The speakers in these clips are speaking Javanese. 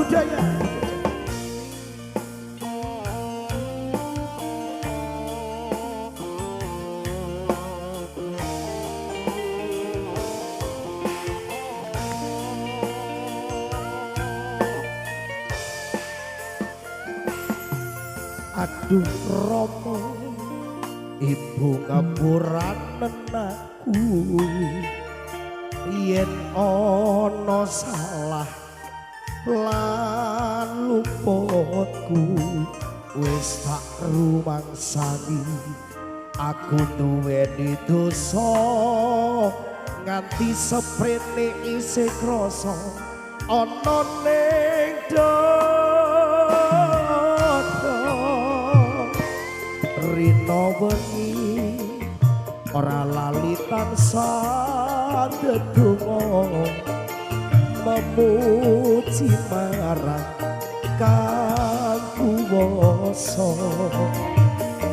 budaya. Aduh Romo, ibu ngapuranen aku yen ana salah lan luputku wis tak rumangsani. Aku duweni dosa nganti seprene isih krasa ana ning rino wengi ora lali tansah ndedonga memuji marang Kang Kuwasa.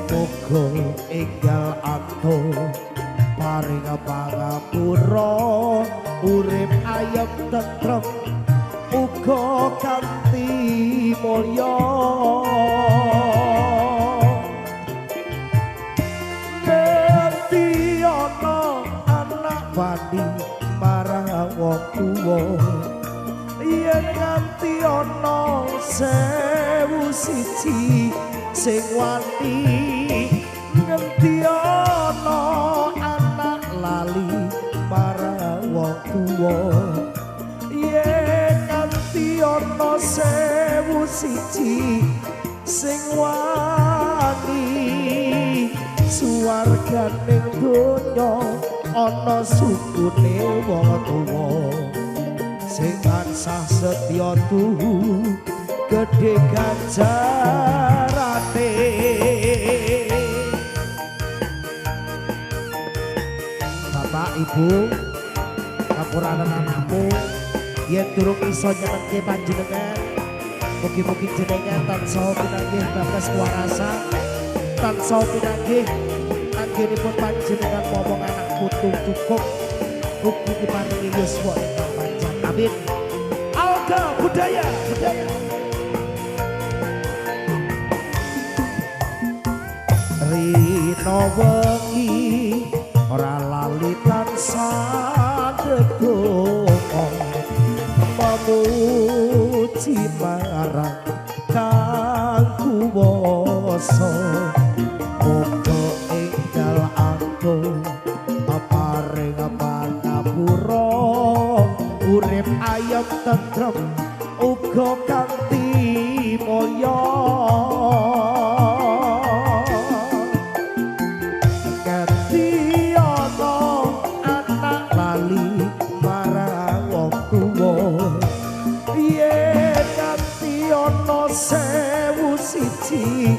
Muga enggal atur paring pangapura urip ayem tentrem uga kanthi mulya. Wani marang wong tuwa yen nganti ana 1001 sing wani nganti ana anak lali marang wong tuwa yen nganti ana 1001 sing wani suwarganing donya ana sukune wong tuwa sing tansah setya tuhu gedhe ganjarane. Bapak Ibu ngapuranen anakmu yen durung iso nyenengke panjenengan, mugi-mugi jenengan tansah pinanggih bagas kuwarasa, tansah pinanggih anggenipun panjenengan momong anak putu cukup mugi diparingi yuswa ingkang panjang. Amin. Alga budaya, budaya. Rino wengi ora lali tansah ndedonga memuji marang Kang Kuwasa. Muga enggal atur paring pangapura urip ayem tentrem uga kanthi mulya. Nganti ana anak lali marang wong tuwa yen nganti ana 1001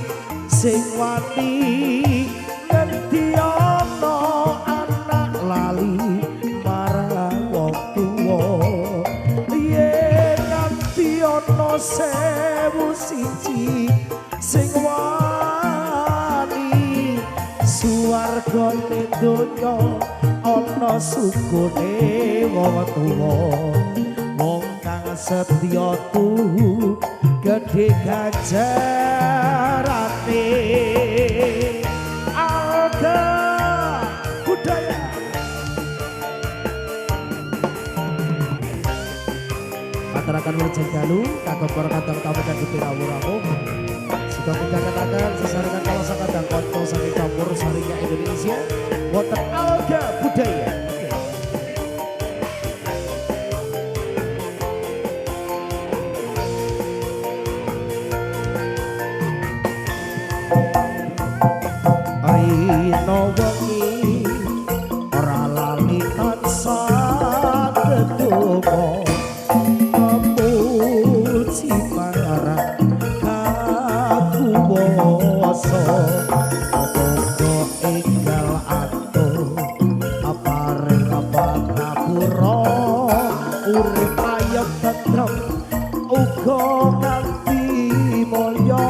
sing wani nganti ana anak lali marang wong tuwa yen nganti ana 1001 sing wani suwargane donya ana sukune wong tuwa wong kang setya tuhu gedhe ganjarane. Alga budaya. Atarakan wajah galu kagok kadang tamu dan dipirawuramu sudah menjaga sesarengan kalau sakadang konco saking campur sarinya Indonesia wonten Alga budaya. Rino wengi ora lali tansah ndedonga memuji marang Kang Kuwasa. Muga enggal atur paring pangapura urip ayem tentrem uga kanthi mulya.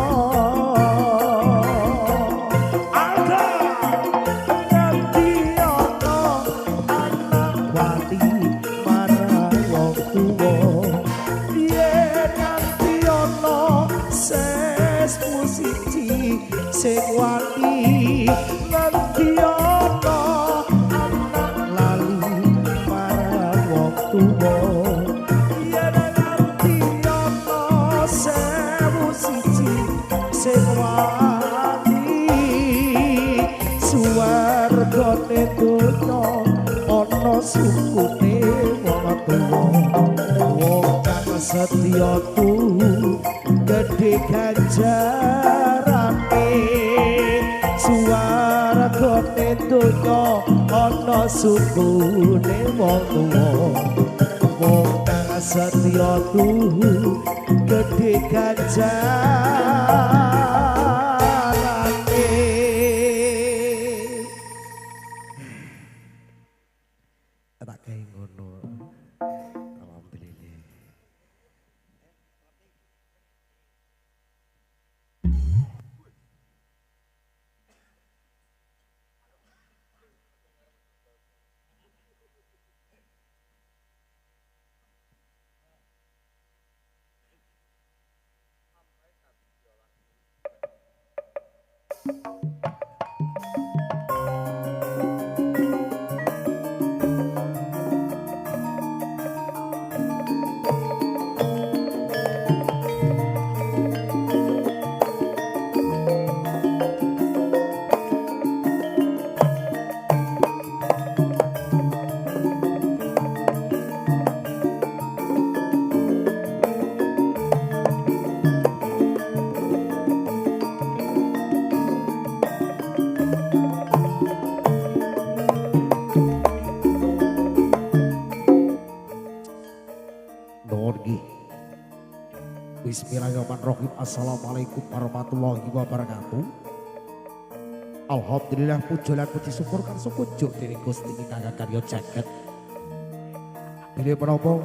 Wati marang wong tuwa yen sing wani ngendi ana anak lali marang wong tuwa yen nganti ana sewu siji sing wani suwargane donya ana sukune wong tuwa wong kang setya gede ganjarane suwargane donya ana sukune wong tuwa wong kang setya gede ganjarane. Tak kaya ngono. Alhamdulillah. Bismillahirrahmanirrahim. Assalamualaikum warahmatullahi wabarakatuh. Alhamdulillah puji lan puji syukur kang sukujuk dening Gusti Kang karya jagat. Bilih menapa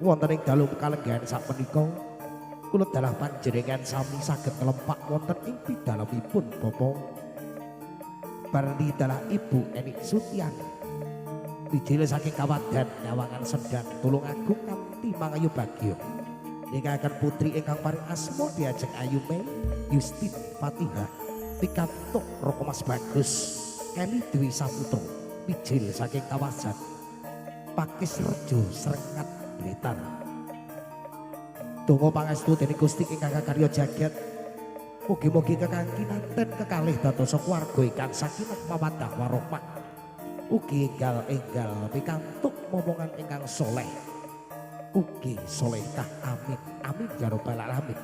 wonten ing dalu kalenggahan sapunika kula dalah panjenengan sami saged kelempak wonten ing pidalemipun Bapak Barni dalah Ibu Enik Sutyani. Bijil saking Kawadan Nyawangan Sendang Tulungagung kanthi mangayu bagya. Nikahaken putri ingkang paring asma diajeng Ayu Mei Yustin Fatihah pikantuk Roko Mas Bagus Eni Dwi Saputra bijil saking kawasan Pakis Rejo Srengat Blitar. Donga pangestu dening Gusti ingkang karya jagat mugi-mugi kakangge nanten kekalih dadosa keluarga ingkang sakinah mawaddah warahmah ugi enggal pikantuk momongan ingkang soleh ugi solehkah amin amin ya rabbal alamin.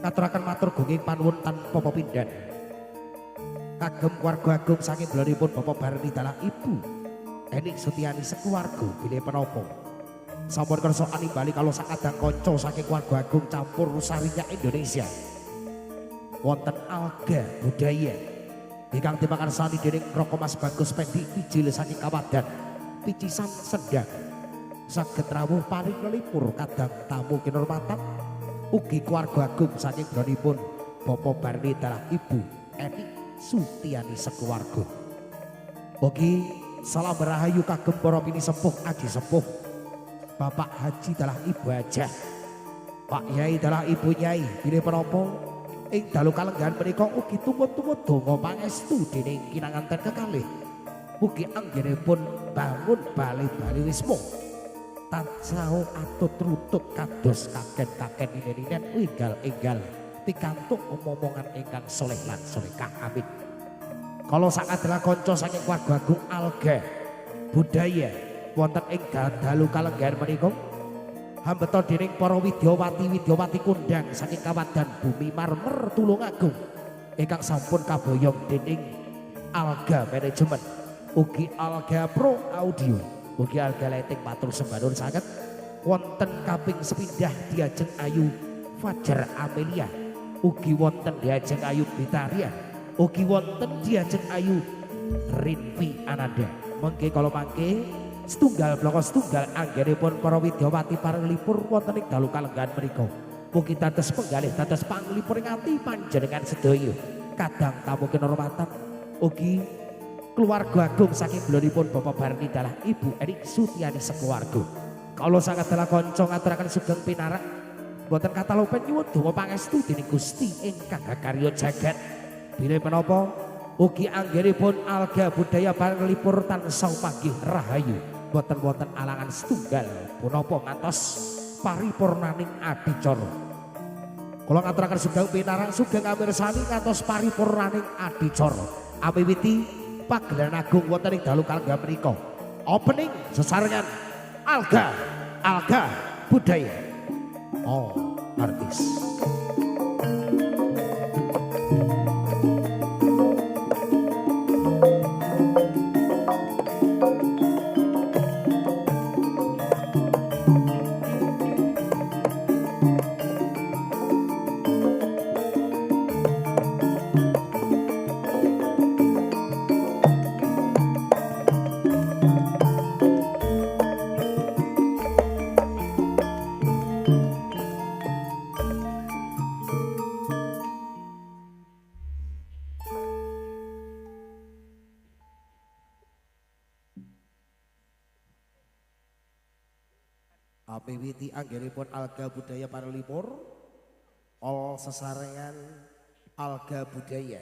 Ngaturaken matur gunging panuwun tanpa pepindhan kagem keluarga agung saking dolanipun Bapak Barni dalah Ibu Enik Sutyani sekeluarga bilih menapa sampun kersa animbali kalau sakadang kanca saking keluarga agung campur Sarinya Indonesia wonten alga budaya ingkang dipangsani dening Roko Mas Bagus Pendi Bijil saking Kawadan Picisan Sendang saged rawuh paring nglipur kadang tamu kinurmatan ugi keluarga agung saking gronipun Bapak Barni dalah Ibu Enik Sutyani sekeluarga. Ugi salam rahayu kagem para pini sepuh aji sepuh Bapak Haji dalah Ibu Hajah Pak Yai dalah Ibu Nyai bilih menapa ing dalu kalenggahan menika ugi tumut-tumut donga pangestu dening kinanganten kekalih ugi anggenipun bangun bali-bali wisma tansah atut rutut kados kaken-kaken inen-inen enggal-enggal pikantuk omongan ingkang soleh lan solehah amin. Kalau sak adalah kanca saking keluarga agung alga budaya wonten ing dalu kalenggahan menika hambeta dening para widyawati kondang saking Kawadan Bumi Marmer Tulungagung ingkang sampun kaboyong dening alga manajemen ugi alga pro audio ugi alga lighting matur sembah sanget wonten kaping sepindah diajeng Ayu Fajar Amelia ugi wonten diajeng Ayu Bitaria ugi wonten diajeng Ayu Rinpi Ananda mengke kalau mangke setunggal bloko setunggal anggenipun para widyawati parenglipur wonten ing dalu kalenggahan menika mugi dados penggalih dados panglipur ngati panjenengan sedaya kadang tamu kinurmatan ugi keluarga agung saking belonipun Bapak Barni dalah Ibu Enik Sutyani sekeluarga. Kalau sangat adalah kanca ngaturaken sugeng pinarak boten kata lopen nyuwun donga pangestu dening Gusti ingkang karya jagat Bilih menapa ugi anggenipun alga budaya panglipur tansah panggih rahayu boten-boten alangan setunggal punapa ngantos paripurnaning adicara. Kula ngaturaken sugeng pinarang sugeng kamirsani ngantos paripurnaning adicara. Amiwiti pagelaran agung wonten ing dalu kalengga menika. Opening sesarengan alga budaya. Oh, artis. Miwiti anggenipun alga budaya panglipur ol sesarengan alga budaya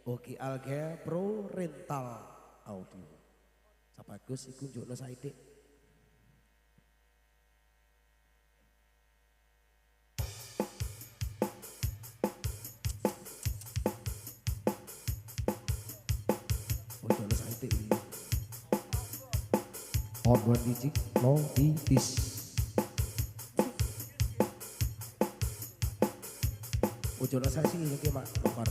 ugi alga pro rental audio sabagus iku njukno saithik. Njukno saithik on one digit no di bis. Ujung saya sih ini mak nomor.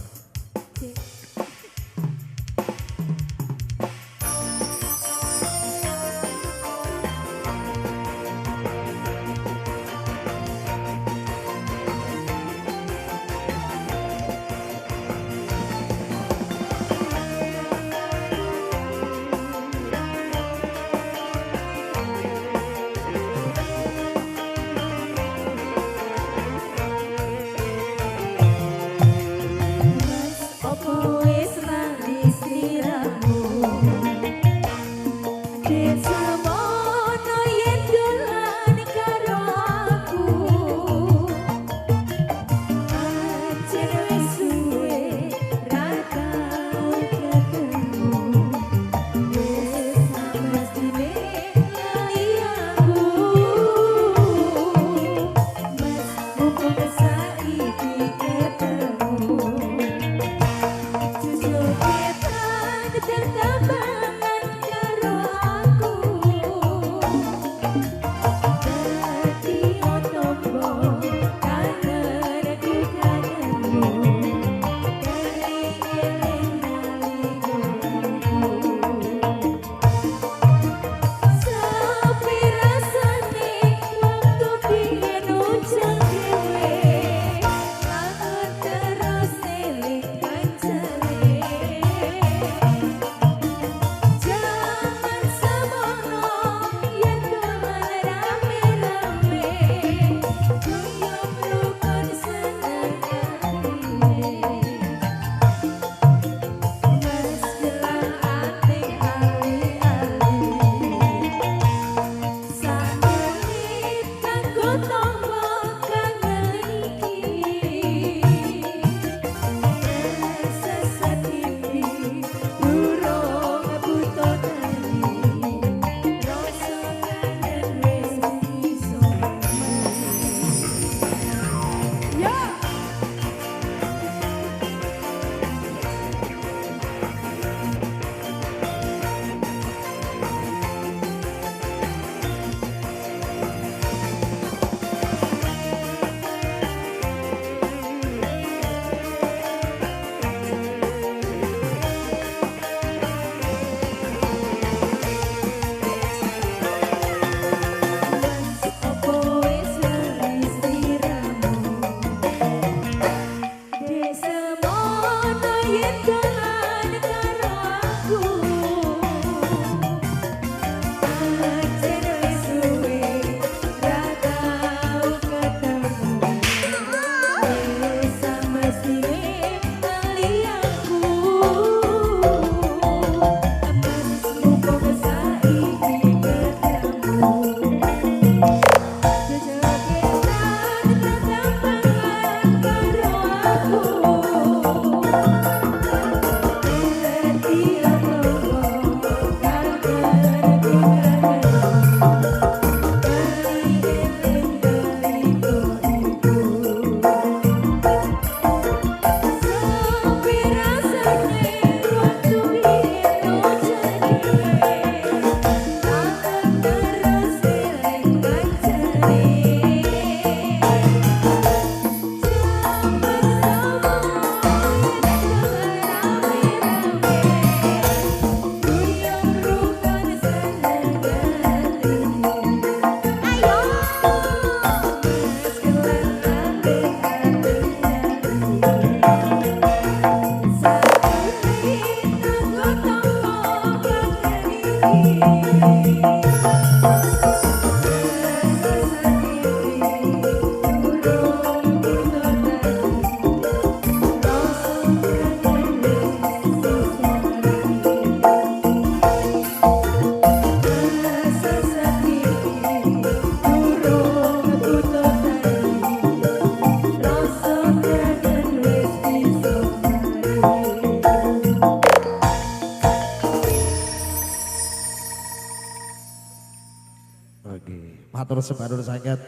matur sembadur sanget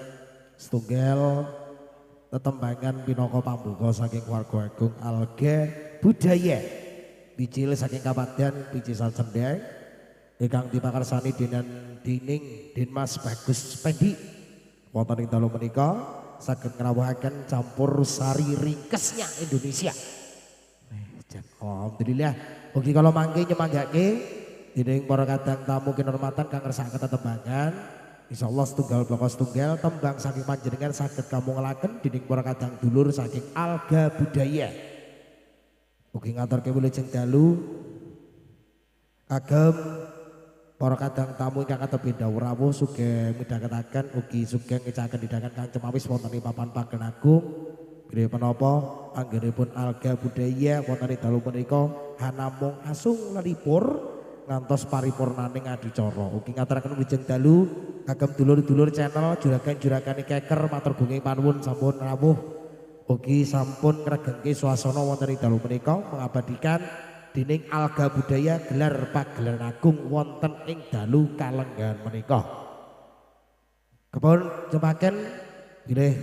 setunggal tetembangan pinaka pambuka saking warga agung Alga Budaya Bicil saking Kabupaten Picisan Sendang ingkang dipakarsani dening Denmas Bagus Pendi wonten ing dalu menika saged ngrawuhaken campur sari ringkesnya Indonesia. Alhamdulillah ugi kala mangke nyemanggake dening para kadang tamu kinurmatan kang ngersakaken tetembangan insyaallah setunggal bloko setunggal tembang saking panjenengan saged kamungelaken dening para kadang dulur saking Alga Budaya. Ugi ngaturke wilujeng dalu kagem para kadang tamu ingkang katepi dawuh rawuh sugeng midhangetaken ugi sugeng ngecaken didhakan kang cemawis wonten ing papan pagen agung bilih menapa anggenipun Alga Budaya wonten ing dalu menika hanamung asung lelipur ngantos paripurnaning adicara. Ugi ngaturaken wilujeng dalu kagem dulur-dulur channel juragan-juragan keker matur gunging panuwun sampun rawuh ugi sampun ngregengke swasana wonten ing dalu menika mengabadikan dening Alga Budaya gelar pagelaran agung wonten ing dalu kalenggahan menika. Kepun jemaken bilih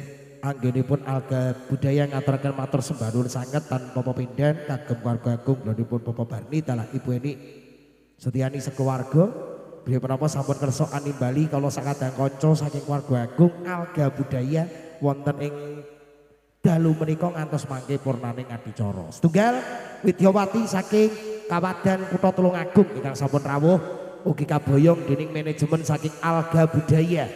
anggenipun Alga Budaya ngaturaken matur sembah nuwun sanget tanpa pepindhan kagem warga agung nggonipun Bapak Barni dalah Ibu Eni Setiani sekeluarga bilih menapa sampun kersa animbali kala sakadang kanca saking warga agung Alga Budaya wonten ing dalu menika ngantos mangke purnaning adicara. Setunggal Widyawati saking Kawadan Kutha Tulungagung ingkang sampun rawuh ugi kaboyong dening manajemen saking Alga Budaya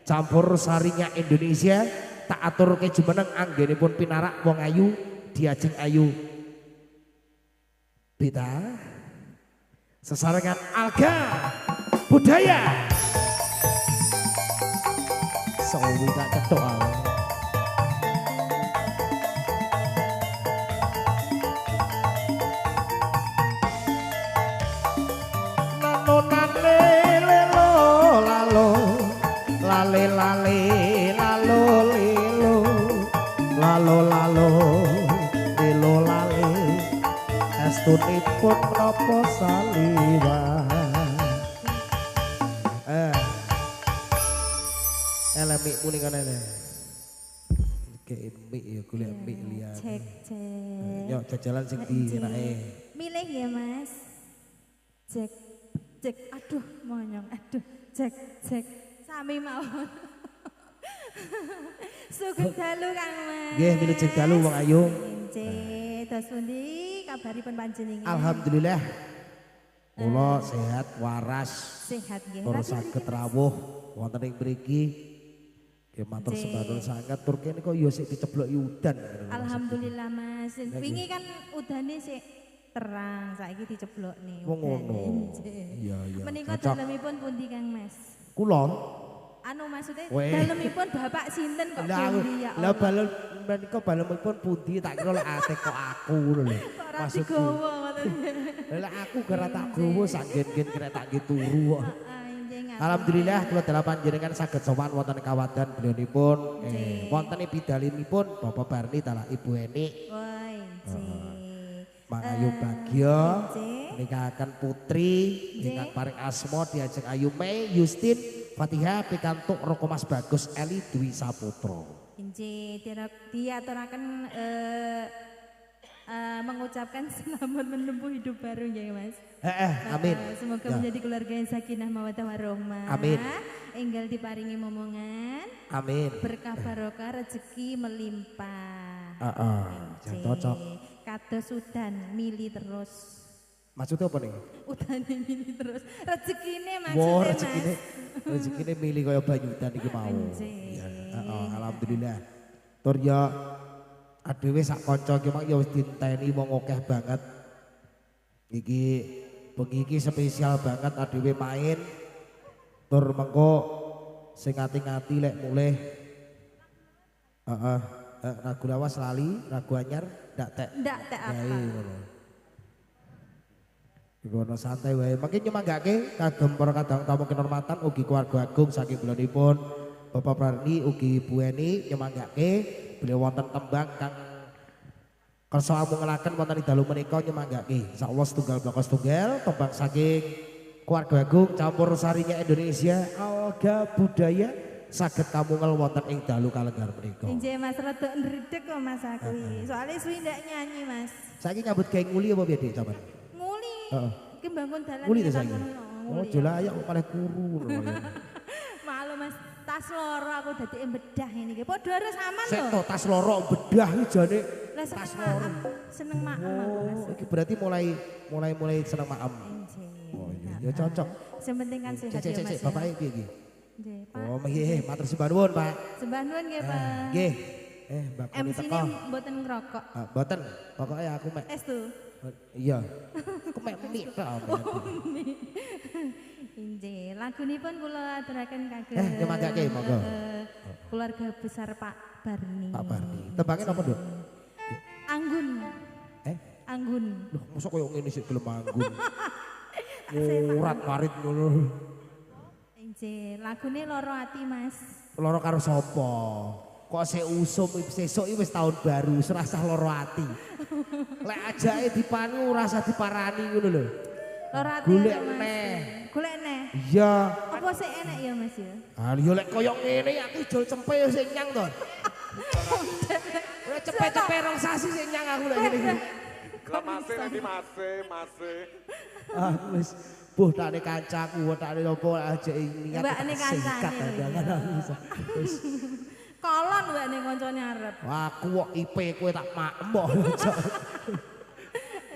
campur sarinya Indonesia tak aturke jumeneng anggenipun pinarak wong ayu diajeng ayu Beta sesarengan Alga Budaya sawi tak cetok lale lale lalo lelo lalo lalo lelo lale estunipun menapa saliwah elemik muni kene kayak mik ya golek mik liyan cek yo jajalan sing ndi enake milih ya Mas cek cek aduh monyong aduh cek cek sami mawon. Sugeng dalu Kang Mas. Nggih wilujeng dalu wong ayu. Nggih, tos pundi kabaripun panjenengan? Alhamdulillah. Kula sehat waras. Sehat nggih. Tur saged rawuh wonten ing mriki. Nggih matur sembah nuwun sanget tur kene kok ya sik dicebloki udan. Alhamdulillah Mas. Wingi kan udane sik terang, saiki diceblokne. Wong ngono. Iya iya. Menika dalemipun pundi Kang Mas? Kula anu maksudnya dalemipun Bapak sinten kok pundi ya Allah. Lah balem menika balemipun pundi tak kira lek ate kok aku ngono lho. Maksudku. Lah aku gara tak gowo sak gen-gen kira tak nggih turu kok. Alhamdulillah kula dalah panjenengan saged sowan wonten ing kawadan beliaunipun wonten ing bidalinipun Bapak Barni dalah Ibu Eni. Woi, Mang Ayu Bagya nikahaken putri ingkang paring asma diajeng Ayu Mei Yustin Fatihah pikantuk Roko Mas Bagus Eli Dwi Saputra. Injih diaturaken mengucapkan selamat menempuh hidup baru ya Mas. Amin. Semoga menjadi keluarga yang sakinah mawaddah warahmah. Amin. Enggal diparingi momongan. Amin. Berkah barokah rezeki melimpah. Jangan cocok. Kados udan mili terus. Maksudnya apa nih? Udane mili terus. Rezekine Wah, maksudnya rezekine mili kaya banyu udan iki mau. Alhamdulillah. Tur ya adewe sak kanca iki mak ya wis dinteni wong akeh banget. Iki bengi iki spesial banget adewe main. Tur mengko sing ngati-ngati lek mulih ragu lawas lali, ragu anyar ndak tek. Ndak tek apa. Ngono santai wae. Mangke nyemanggake kagem para kadang tamu kinurmatan ugi keluarga agung saking bulanipun Bapak Barni ugi Bu Eni nyemanggake beliau wonten tembang kang kersa amungelaken wonten ing dalu menika nyemanggake. Insyaallah setunggal bloko setunggal tembang saking keluarga agung campur sarinya Indonesia Alga Budaya saged kamungel wonten ing dalu kalenggar menika. Injih Mas rada ndredeg kok Mas aku iki. Soale suwi ndak nyanyi Mas. Saiki nyambut gawe nguli apa piye Dik sampean? Nguli. Heeh. Iki bangun dalan. Nguli to saiki. Oh, Nguli. jelayak kok kalih kuru. Malu Mas, tas loro aku dadi bedah ini iki. Padha harus aman Sek lho. to tas loro bedah iki jane Lah tas seneng loro. maem. Seneng maem aku Mas. Oh, iki berarti mulai seneng maem. Injih. Oh iya, ya cocok. Sing penting kan sehat Cek ya Mas. bapake piye iki? Nggih, Pak. Oh, nggih, matur sembah nuwun, Pak. Sembah nuwun nggih, Pak. Nggih. Mbak Koni MC teko. ini mboten ngerokok. Mboten, pokoke aku mek Estu. iya. Aku mek mik tok. Injih, lagunipun kula aturaken kagem nyemangake, monggo. keluarga besar Pak Barni. Pak Barni. Tembangin apa, Nduk? Anggun. Anggun. Loh, mosok koyo ngene sik gelem anggun. Urat marit ngono. Injih, lagune Loro Ati, Mas. Loro karo sapa? Kok sik usum sesuk iki wis tahun baru, serasah loro ati. Lek ajake dipanu ora usah diparani ngono lho. Loro Ati. Golek Mas. neh. Golek neh. Iya. Apa sih enak ya, Mas ya? Ah yo lek koyo ngene aku jol cempe sing nyang to. Ora cepet-cepet rong sasi sing nyang aku lek ngene iki. Lah masih nanti masih. Ah wis buh takne kancaku, takne opo aja niat. Mbak ini kancane lho. Wis Kolon mbak nih koncone arep. aku kok IP kowe tak makmok.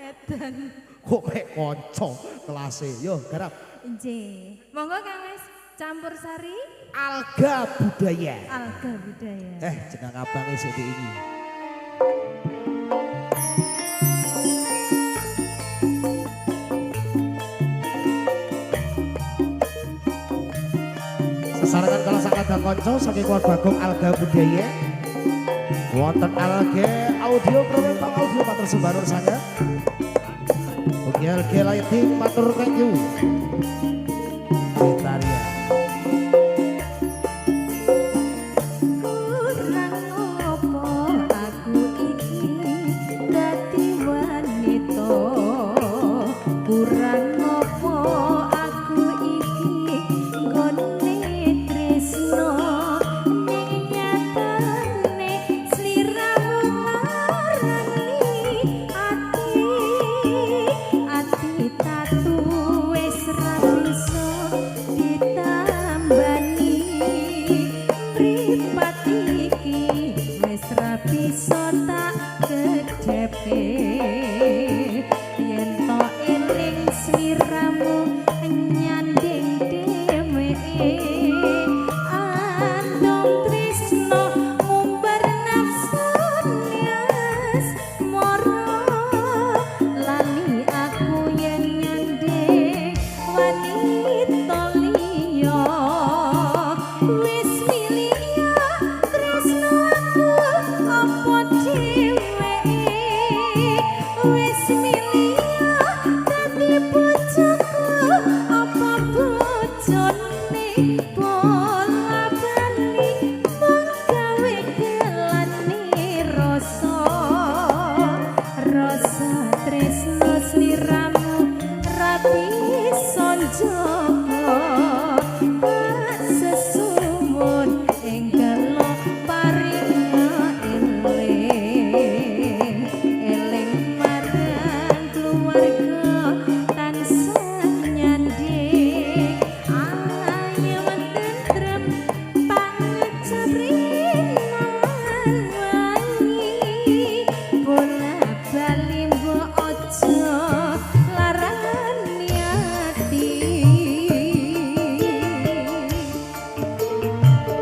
Edan. Kok mek kanca kelase. Yo garap. Injih. Monggo Kang Mas, campur sari Alga budaya. alga budaya. Jeneng abange sik iki. Sesarengan kala sakadang kanca saking keluarga Bagong Alga Budaya. Wonten Alga audio program audio matur sembah nur sanget. Oke Alga lighting matur thank you. Betaria. Kurang opo aku iki dadi wanita. Kurang opo aku iki nggone tresno ning nyatane sliramu marani ati tatu wis ra bisa ditambani mripat iki wis ra bisa tak kedepe yen to eling sliramu nyanding dheweke andong tresno umbar nafsu nias moro lali aku yen nyanding wanita liya wis milih tresno aku apa dheweke wis milih dadi bojoku apa bojone bola bali menggawe gelane rasa tresno sliramu ra bisa njaga sesuwun ing kelo paringa eling marang keluarga tansah nyanding ayo tentrem pangecerinan wangi bola bali mbok aja larani ati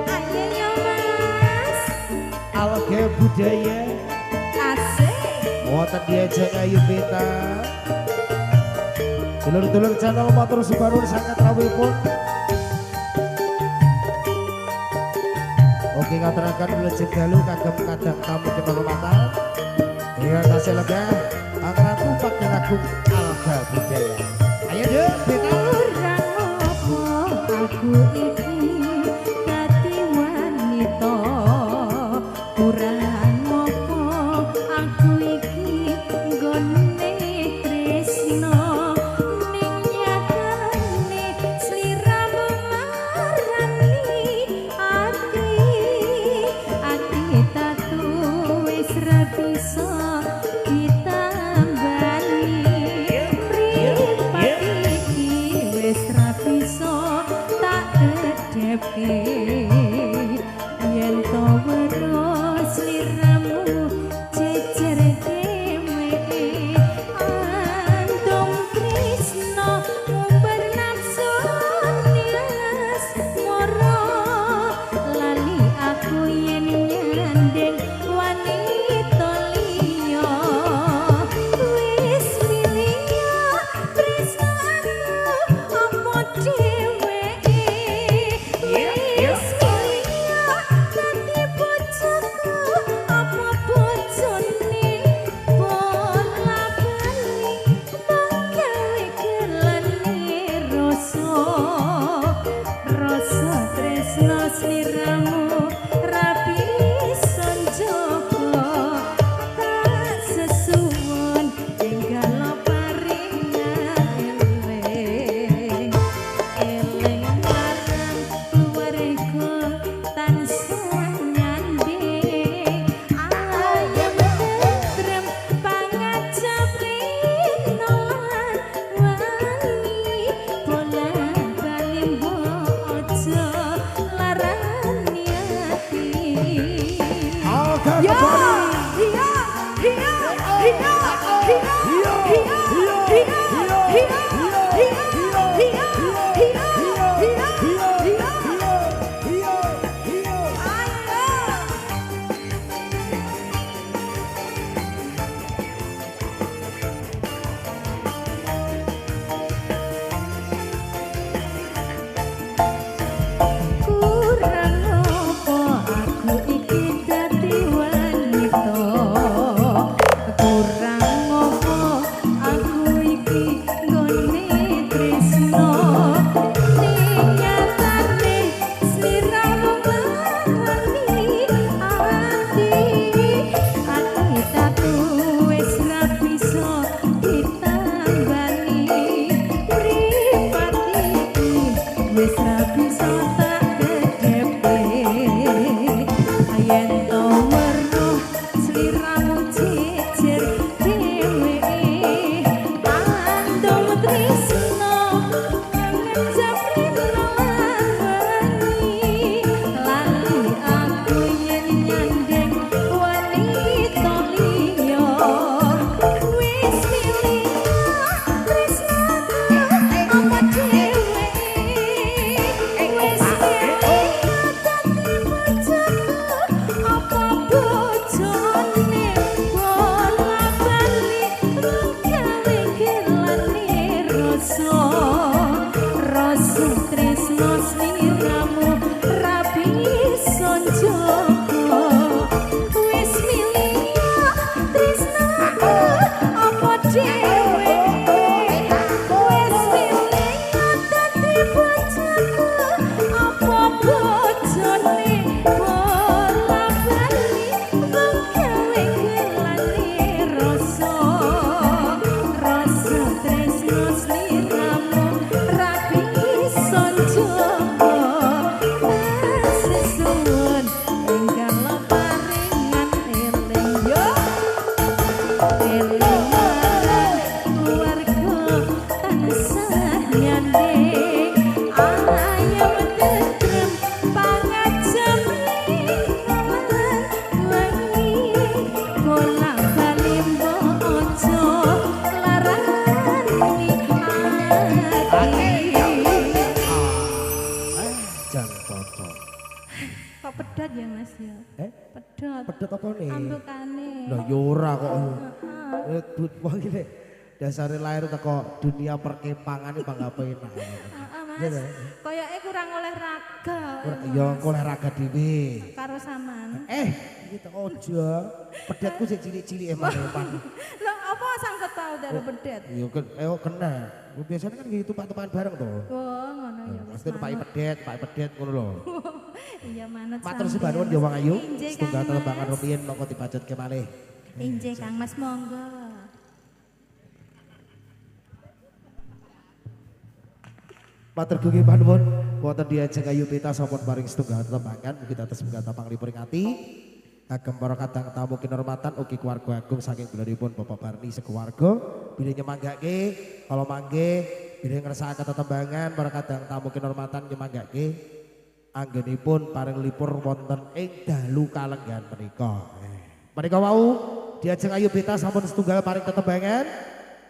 ayo yo Mas Alga Budaya. asik Wonten diajeng Ayu Beta. Dulur-dulur channel matur sembah nuwun sanget rawuhipun. Oke ngaturaken wilujeng dalu kagem kadang tamu kehormatan. Iya tasih lega angkran tupak agung Alga Budaya. Ayo Dek Beta. kurang opo aku iki dadi wanita kurang opo aku iki nggone tresno ning nyatane sliramu marani Alga Iya, kembali. iya, iya, iya, iya, iya, iya, kurang apa aku iki dadi wanita kurang apa aku iki nggone tresno ning nyatane sliramu nglani ati tatu wis ra bisa ditambani mripat iki wis ra bisa tak kedepe yen to weruh sliramu jejer dheweke andom tresno kangen japrino lani lali aku yen nyandeng wanita liya wis milih tresnaku apa dheweke wis milih dadi bojoku apa bojone bola balik gawe gelane rasa rasa tresno sliramu ra bisa njogo wis milih tresnaku apa dheweke wis milih dadi bojoku apa bojone bola balik gawe gelane rasa rasa tresno sliramu ra bisa njogo sesuwun enggal paringan eling yo eling marang keluarga tansah nyanding ayam tentrem pangajam lingalan wengi bola bali ojo larani ati Jan Toto. kok pedat ya Mas ya pedat Pedet apa nih? ambekane Lah yo ora kok. Wah iki nek dasare lahir teko dunia perkempangan iki bangga penak. Mas koyoke kurang olahraga Ya olahraga dhewe. karo sampean Iki to aja. Pedetku sing cilik-cilik eman-eman. lho apa sangkut tau dari pedet Yo kena. Biasanya kan gitu tumpah-tumpahan bareng to. oh ngono ya wis Pasti tumpaki pedet ngono lho. iya manut Matur sebanun ya Wang Ayu. Injih, Setunggal Kang telembangan Mas. rumiyin monggo dipacetke malih. Injih Kang Mas monggo Matur gugi panuwun wonten diajeng Ayu Pita sampun paring setunggal telembangan mugi dados mugi tapang lipuringati kagem para kadang tamu kinurmatan ugi keluarga agung saking bulanipun Bapak Barni sekeluarga bilih nyemanggake kala mangke bilih ngersakaken tetembangan para kadang tamu kinurmatan nyemanggake anggenipun paring lipur wonten ing dalu kalenggan menika. Menika wau diajeng Ayu Pita sampun setunggal paring tetembangan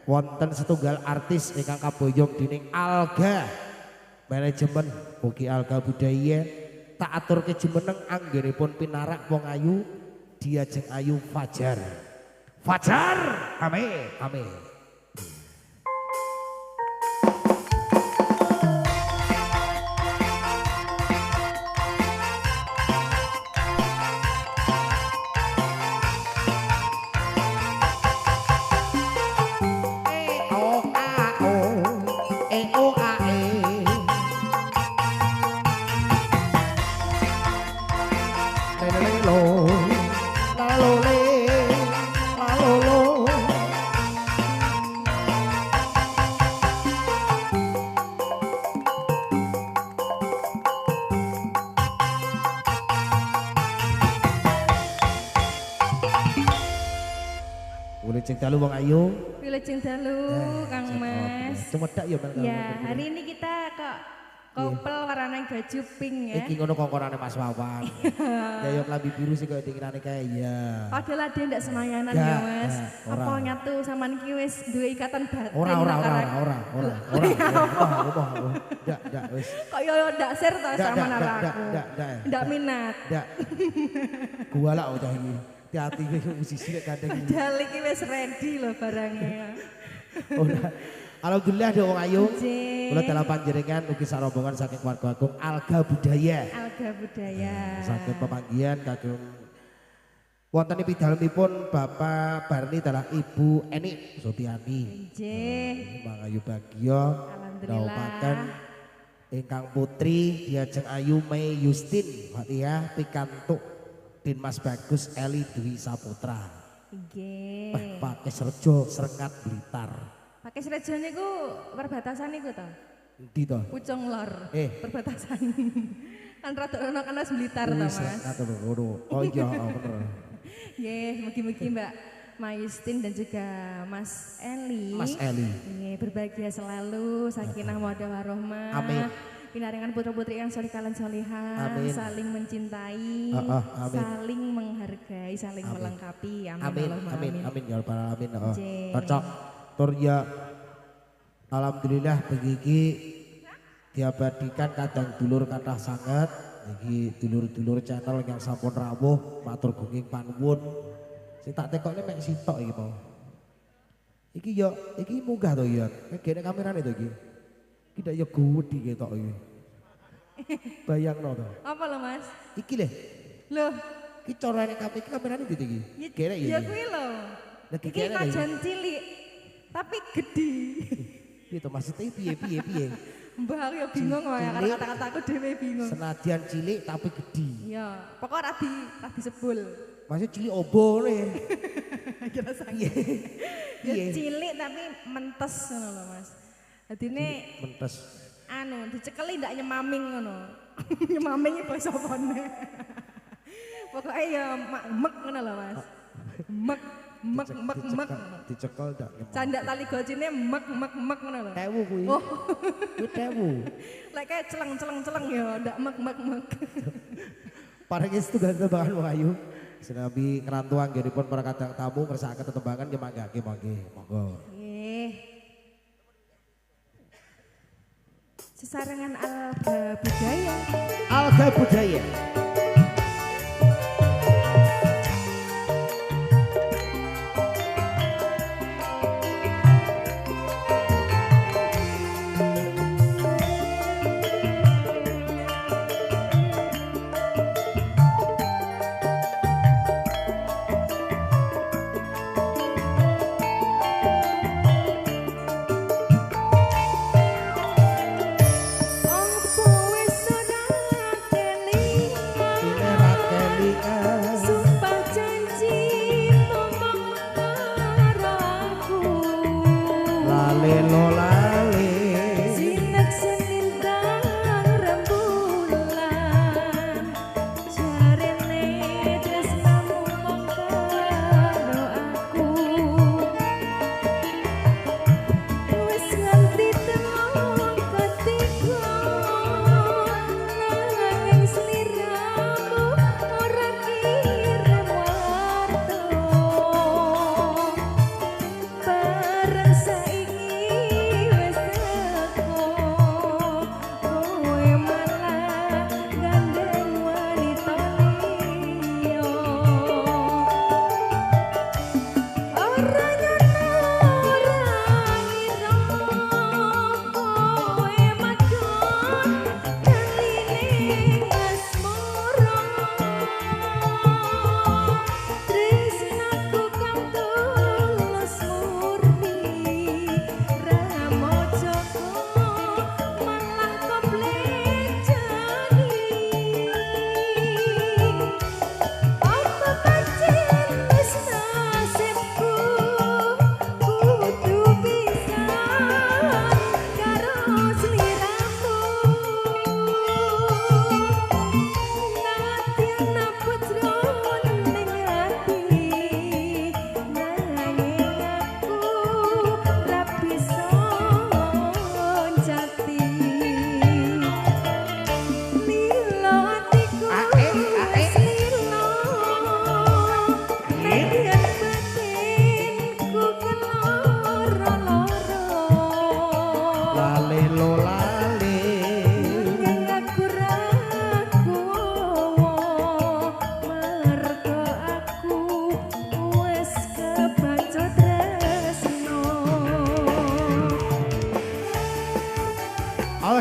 wonten setunggal artis ingkang kaboyong dening Alga manajemen ugi Alga Budaya tak aturke jumeneng anggenipun pinarak wong ayu diajeng Ayu Fajar. Fajar, amin, amin. Wilujeng dalu wong ayu. Wilujeng dalu Kang Mas Cemedak ya Bang. ya hari ini kita kok Kopel warnanya baju pink ya. Iki ngono kokorane Mas Wawan. Ya yo klambi biru sih kaya dinginane kae ya. Padahal dia ndak semayanan Ndak, ya Mas. ora. Apa nyatu sampean iki wis duwe ikatan batin. Ora. Ndak wis. Kok yo ndak share to sama karo aku. Ndak. Ndak minat. Ndak. Gua lah udah iki. Hati-hati kowe musisi nek kadang iki. Padahal iki wis ready lho barangnya. Ora. Alhamdulillah ada wong ayu. Nggih. Kula dalam panjenengan ugi sarombongan saking keluarga agung Alga Budaya. Alga Budaya. Saking pemanggihan kagem wonten pidalemipun Bapak Barni adalah Ibu Eni Sotiani. Nggih. Mangayu bagya Alhamdulillah. daupaken ingkang putri diajeng Ayu Mei Yustin Fatihah pikantuk Din Mas Bagus Eli Dwi Saputra. Nggih. Pakai Serjo Serengat Blitar. Pakai Srejo niku perbatasan niku to. Endi to? Pucung Lor. Eh. Perbatasan. Kan rada ono kan Blitar to, Mas. Ngatur ngono. Oh iya, bener. Nggih, mugi-mugi Mbak Mayustin dan juga Mas Eli. Mas Eli. Nggih, berbahagia selalu, sakinah mawaddah warahmah. Amin. Pinaringan putra-putri yang solihah lan solihah, Amin. saling mencintai, Amin. saling menghargai, saling melengkapi. Amin. Amin, Allahumma amin, amin ya rabbal alamin. Jeng. Cocok. Tur ya alhamdulillah begiki diabadikan kadang dulur kathah sangat. Iki dulur-dulur channel yang sampun rawuh matur gunging panuwun. Sing tak tekokne mek sitok iki mau. Iki ya iki munggah to ya. Gene kamerane to iki. Iki dak ya gede ketok iki. Bayangno to. Apa lo Mas? Iki lho. Loh, Iki corane kamerane gitu iki. Gene ya ya. kuwi lho. Lah Iki kene lho. kajan cilik, tapi gede. Piye to maksudnya piye? Mbah aku ya bingung wae karo Cilik. kata-kataku dhewe bingung. Senadyan cilik tapi gede. Iya, pokok radi sebul. Maksudnya cilik obo nih. Kira Piye? Ya Piye? cilik tapi mentes ngono lho Mas. Dadine Mentes. anu dicekeli ndak nyemaming ngono. Nyemaming iki basa apane. Pokoke ya mek ngono lho Mas. Mek. Dicekel ndak nyemam. Candak tali gocine mek ngono lho. Tewu kuwi. Oh, Kuwi tewu. lek kayak celeng ya ndak mek. Paring setunggal tetembangan wong ayu. Senabi ngrantu anggenipun para kadang tamu ngersakaken tetembangan nyemanggake mangke. Monggo. Nggih. Sesarengan Alga Budaya. Alga Budaya. Opo wis ora kelingan. Sinerat kelingan. Sumpah janji ngomong karo aku. Lale lo lale. Sinek senintang rembulan. Jarene tresnamu mung karo aku. Wis nganti telung ketiga nanging sliramu ora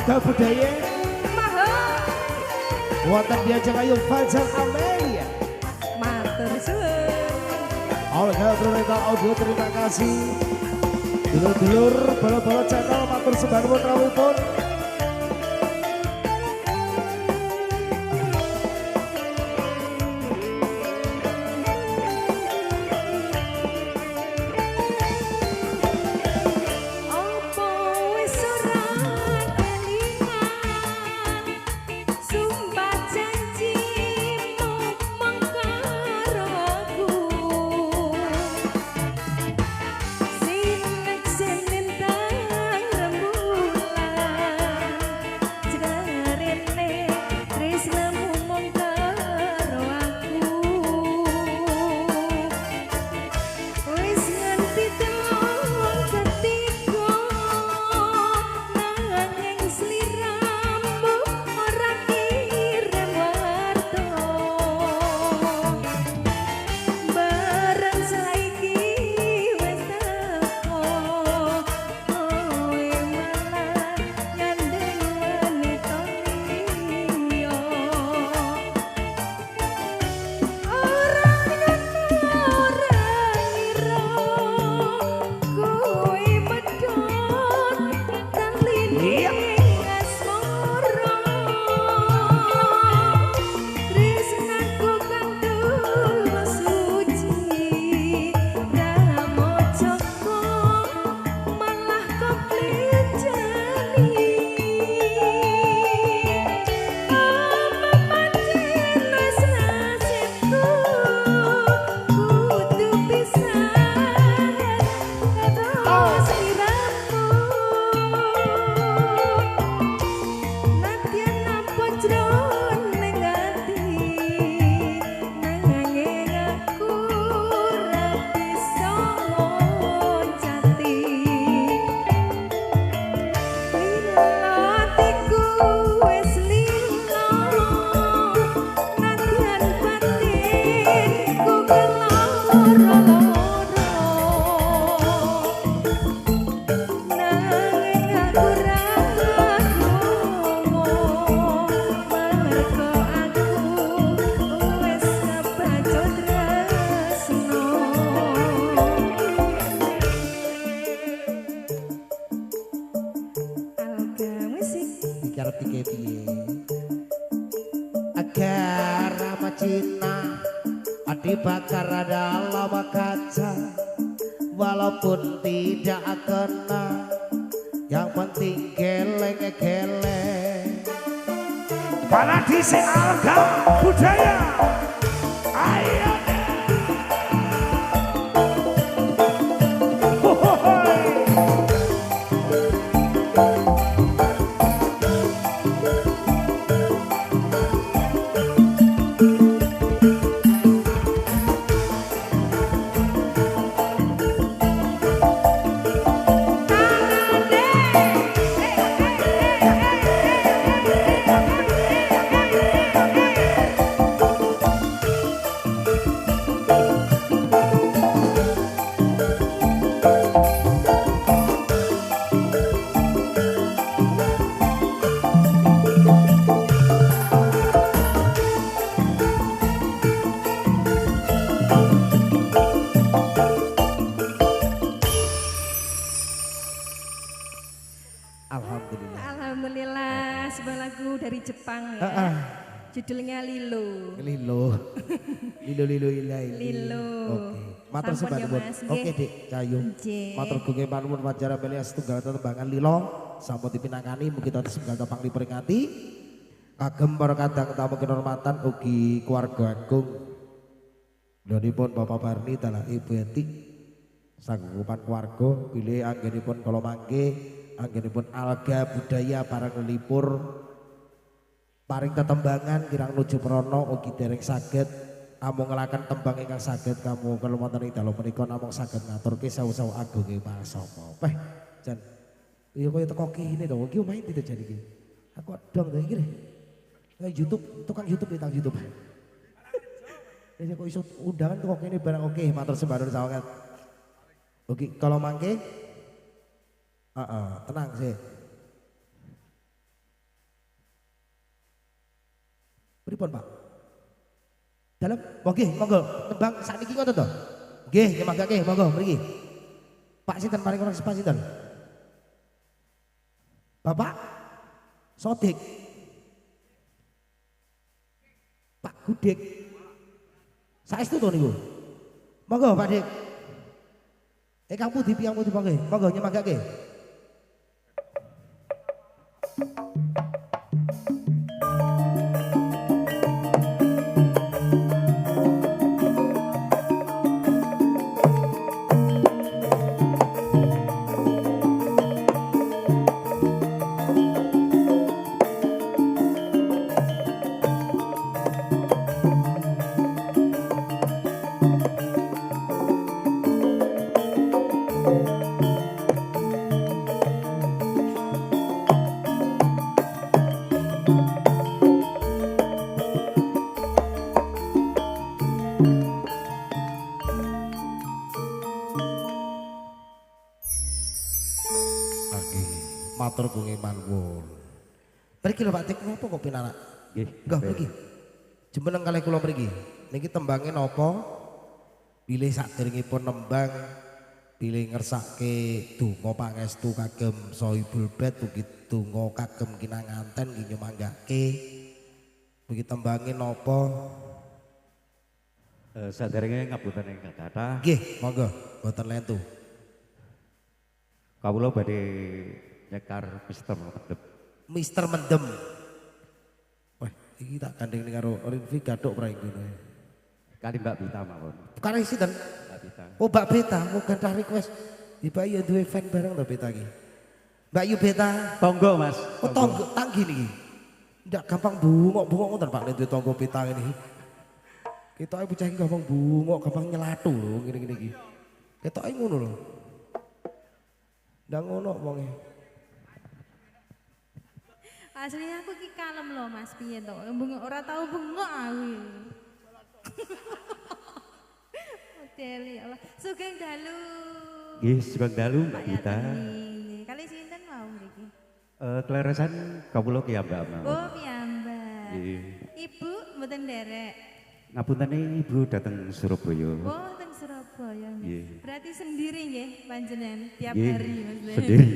Alga Budaya Mahal. wonten diajeng ayu Fajar Amelia. Matur suwun. Alga Purweta Audio terima kasih. Dulur-dulur bala-bala channel matur sembah nuwun rawuhipun. Opo wis ora kelingan sumpah janjimu mengkaro aku sinek senentang rembulan jedarene tresnamu mengkaro aku wis nganti telung ketiga nanging sliramu ora kirim warta bareng saiki wis teko kowe malah nyandeng wanita liya orang ngira kowe medhot kalining asmara tresnaku kang tulus suci damojoko malah keplecani apa pancen wis nasibku kudu pisah karo sliramu nadyan nampa jroning ati nanging aku ora bisa ngoncati latiku wis lilo nadyan batinku keloro-loro nanging aku ra mergo aku wis kebacut tresno Alga musik Iki arep piye? Agar nama Cina Adi bakar dalam kaca walaupun tidak kena yang penting geleng-geleng Paradise Alga Budaya ayo deh. Hohohoi. Alhamdulillah. Alhamdulillah sebuah lagu dari Jepang ya. Judulnya Lilo. Lilo. Lilo ilai. Lilo. Oke. Matur Sampun sembah ya, nuwun. Mas, Oke, nggih. Dik, Cayu. Nggih. Matur gunging panuwun wacara Melia setunggal tetembangan Lilo sampun dipinangani mugi tansah setunggal pangli peringati. Kagem para kadang tamu kehormatan ugi keluarga agung. Lionipun Bapak Barni dalah Ibu Eti. Sanggupan keluarga bilih anggenipun kala mangke anggenipun Alga Budaya parang lelipur paring tetembangan kirang nuju prono ugi dereng saged amung ngelakan tembang ingkang saged kamu kalau wonten ing dalu menika namung saged ngaturke sawu-sawu agung ing pasapa. Peh jan iya kaya teko kene to iki omahe tidak jadi iki. Aku dong to iki. YouTube tukang YouTube tentang YouTube. Jadi kok iso undangan kok kene barang oke matur sembah nuwun sawangan. Oke, kalau mangke tenang sih. Pripun, Pak? Dalam, oke, monggo. Tembang sakniki ngoten to? Nggih, nyemagake, monggo mriki. Pak sinten paring orang sepas sinten? Bapak Sodik. Pak Gudik. Saestu to niku. Monggo Pak Dik. Kang Pudi piyang pudi monggo. Monggo nyemagake. Matur bungi manwun. Mriki lho Pak Dik, napa kok pinarak? Nggih. Nggih mriki. Jumeneng kalih kula mriki. Niki tembange napa? Bilih saderengipun nembang bilih ngersake donga pangestu kagem Sohibul Bait ugi donga kagem kinanganten nggih nyemanggake. Mriki tembange napa? Saderenge ngapunten ingkang kathah. Nggih, monggo mboten lentu. Kawula badhe nyekar Mister Mendem. Mister Mendem. Wah, iki tak gandeng karo Rinvi gathuk praing kene. Kali Mbak Bita mawon. Kare sinten? Mbak Bita. Oh, Mbak Beta, mau gadah request. Mbak Yu duwe fan bareng to Beta iki. Mbak Yu Beta. Tonggo Mas. Oh, tonggo tanggi niki. Ndak gampang bungok-bungok ngoten Pak nek duwe tonggo Beta ngene iki. Ketoke bocah iki gampang bungok, gampang nyelatu lho ngene-ngene iki. Ketoke ngono lho. Ndak ngono wonge. Aslinya aku ki kalem loh Mas, piye to? Ora tau bengok aku. Model ya Allah. Sugeng dalu. Nggih, sugeng dalu Mbak Bita. Kali sinten mau mriki? Kleresan kawula ki Mbak mawon. Oh, piyambak. Nggih. Ibu mboten nderek. Ngapuntene Ibu dateng Surabaya. Oh, teng Surabaya. Nggih. Berarti sendiri nggih panjenengan tiap Nggih, hari Mas. sendiri.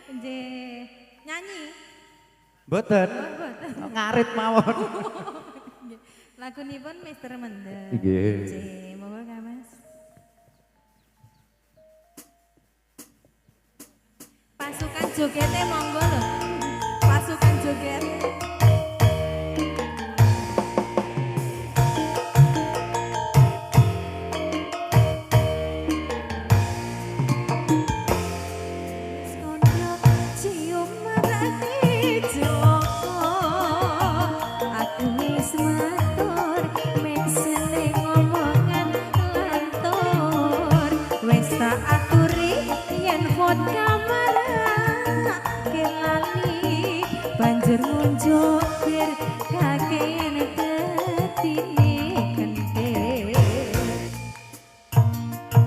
Nggih. Nyanyi? Mboten. Oh, mboten. Ngarit mawon. Lagunipun Mister Mendem. Nggih. Nggih, monggo Kak Mas. Pasukan jogete monggo lho. Pasukan joget. Banjur munjokir kakean ketine kente.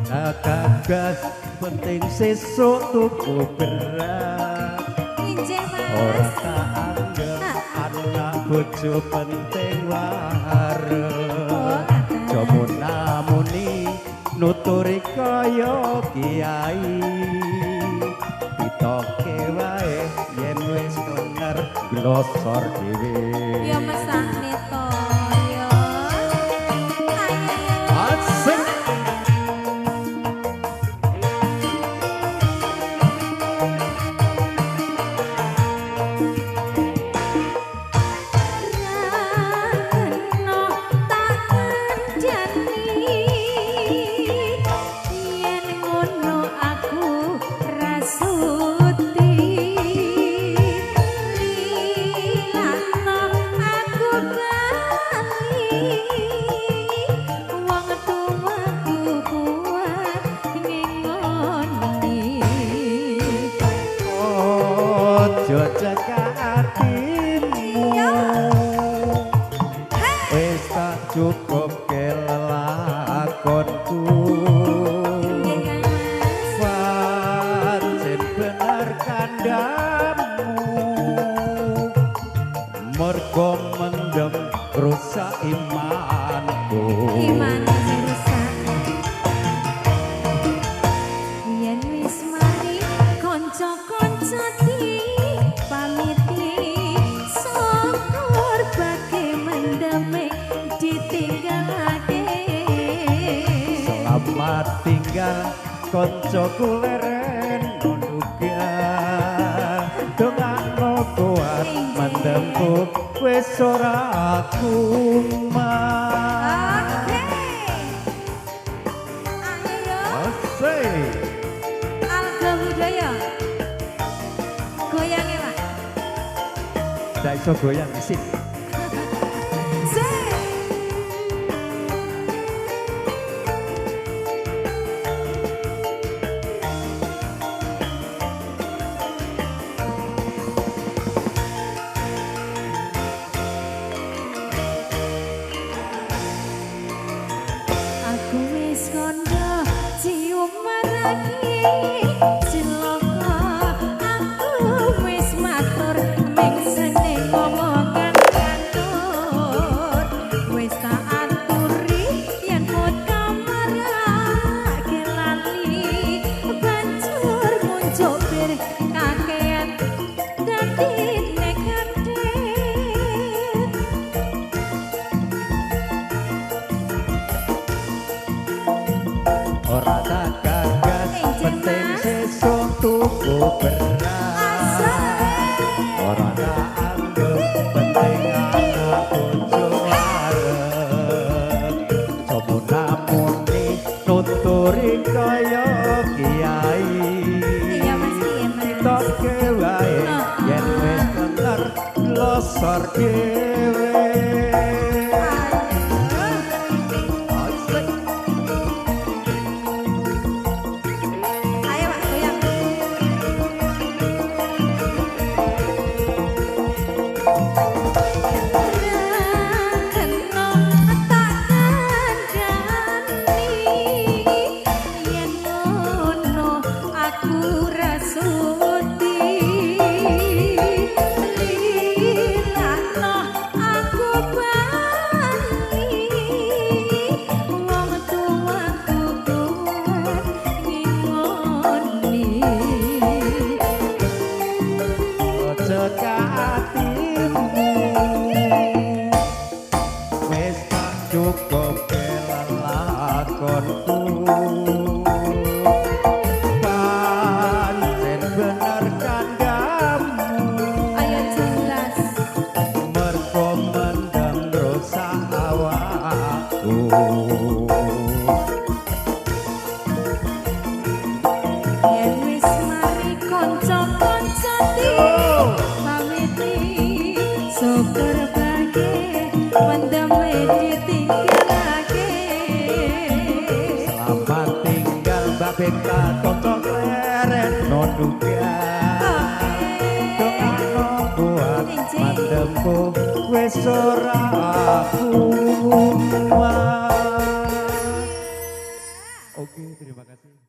Gagas penting sesuk tuku beras. Injih Ora Mas. tak anggap anak bojo penting wareng. Jomo namuni nuturi kaya kiai. Pitoke wae yen wis klenger glosor dhewe. Ya mesakne to ya. Ayo. Asik. Rano tak kandhani yen ngono aku rasuti lilano aku kali wong tuwaku kuat ngingoni. Ojo cekak atimu. Wis tak cukup kelelakonku. Pancen bener kandhamu. Mergo mendem Selamat tinggal koncoku leren nduga dongakno kuat mendemku wis ora kumat. Ayo Asik. Alga Budaya. Goyang ya, Pak. Ndak iso goyang sih. Aku wis kondo cium marani cilaka aku wis matur ming seneng ngomongan kantor wis tak aturi yen pot kamar lali banjur muncul bir kakean dadi negatif. Ora tak gagas penting sesuk tuku beras. Ora tak anggap penting anak bojo arep. Coba namuni nuturi kaya kiai. Iya Mas Kiai. Toke wae yen wis bener losor dhewe. Ayo Pak goyang. Rakeno tak kandhani yen ngono aku rasudi lilakno aku bali wong tuaku kuat ngingoni. Ojo katimu wis tak cukup kelelakonku pancen bener kandhamu Ayo jelas. mergo mendem rusak awakku. Yen wis mari kanca-kanca pamiti syukur bagi pendeme ditinggalake. Selamat tinggal Mbak Beka Tontok leren noduga doa kuat mandemku wis ora kuat. Oke, terima kasih.